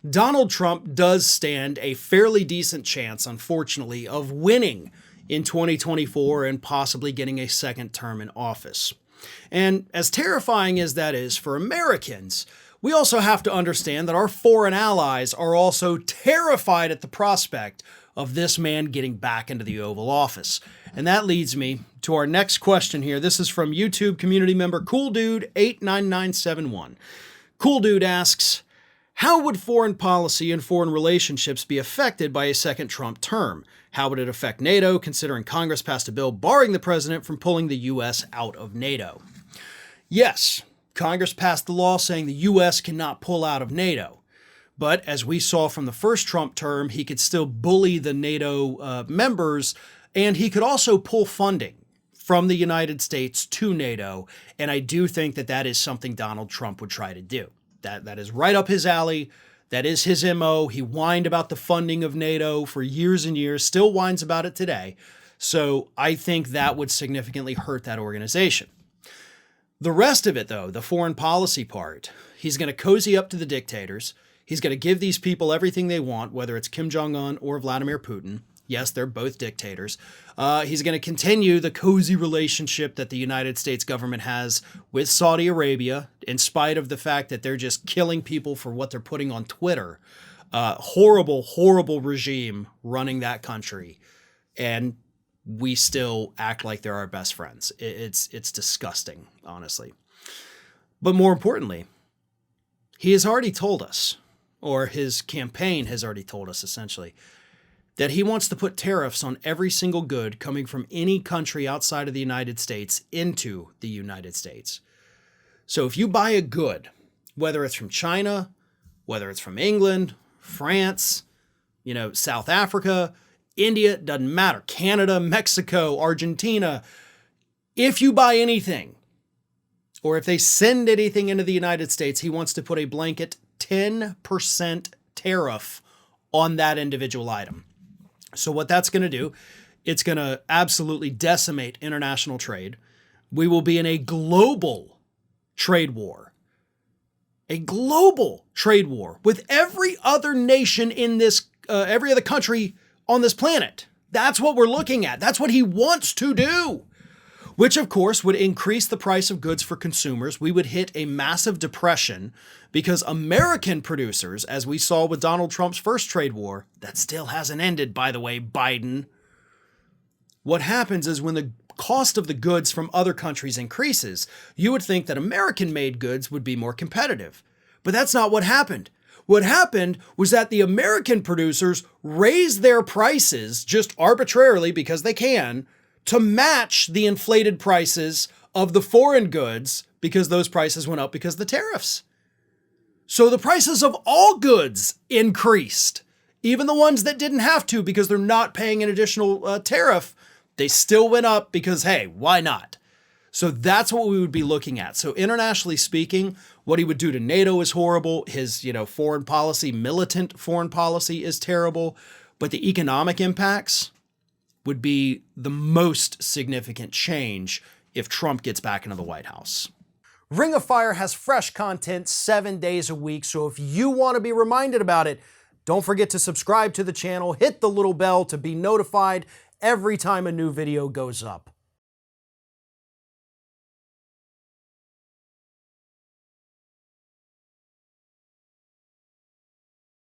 Donald Trump does stand a fairly decent chance, unfortunately, of winning in 2024 and possibly getting a second term in office. And as terrifying as that is for Americans, we also have to understand that our foreign allies are also terrified at the prospect of this man getting back into the Oval Office. And that leads me to our next question here. This is from YouTube community member CoolDude89971. Cool Dude asks, how would foreign policy and foreign relationships be affected by a second Trump term? How would it affect NATO, considering Congress passed a bill barring the president from pulling the U.S. out of NATO? Yes, Congress passed the law saying the U.S. cannot pull out of NATO. But as we saw from the first Trump term, he could still bully the NATO members, and he could also pull funding from the United States to NATO. And I do think that that is something Donald Trump would try to do. That is right up his alley. That is his MO. He whined about the funding of NATO for years and years, still whines about it today. So I think that would significantly hurt that organization. The rest of it, though, the foreign policy part, he's going to cozy up to the dictators. He's going to give these people everything they want, whether it's Kim Jong-un or Vladimir Putin. Yes, they're both dictators. He's going to continue the cozy relationship that the United States government has with Saudi Arabia, in spite of the fact that they're just killing people for what they're putting on Twitter. Horrible, horrible regime running that country. And we still act like they're our best friends. It's disgusting, honestly. But more importantly, he has already told us, or his campaign has already told us essentially, that he wants to put tariffs on every single good coming from any country outside of the United States into the United States. So if you buy a good, whether it's from China, whether it's from England, France, South Africa, India, doesn't matter, Canada, Mexico, Argentina, if you buy anything, or if they send anything into the United States, he wants to put a blanket 10% tariff on that individual item. So what that's going to do, it's going to absolutely decimate international trade. We will be in a global trade war. A global trade war with every other nation in this, every other country on this planet. That's what we're looking at. That's what he wants to do. Which, of course, would increase the price of goods for consumers. We would hit a massive depression because American producers, as we saw with Donald Trump's first trade war, that still hasn't ended, by the way, Biden. What happens is when the cost of the goods from other countries increases, you would think that American-made goods would be more competitive. But that's not what happened. What happened was that the American producers raised their prices just arbitrarily because they can, to match the inflated prices of the foreign goods because those prices went up because of the tariffs. So the prices of all goods increased, even the ones that didn't have to because they're not paying an additional tariff. They still went up because, hey, why not? So that's what we would be looking at. So internationally speaking, what he would do to NATO is horrible. His, foreign policy, militant foreign policy is terrible. But the economic impacts would be the most significant change if Trump gets back into the White House. Ring of Fire has fresh content 7 days a week, so if you want to be reminded about it, don't forget to subscribe to the channel, hit the little bell to be notified every time a new video goes up.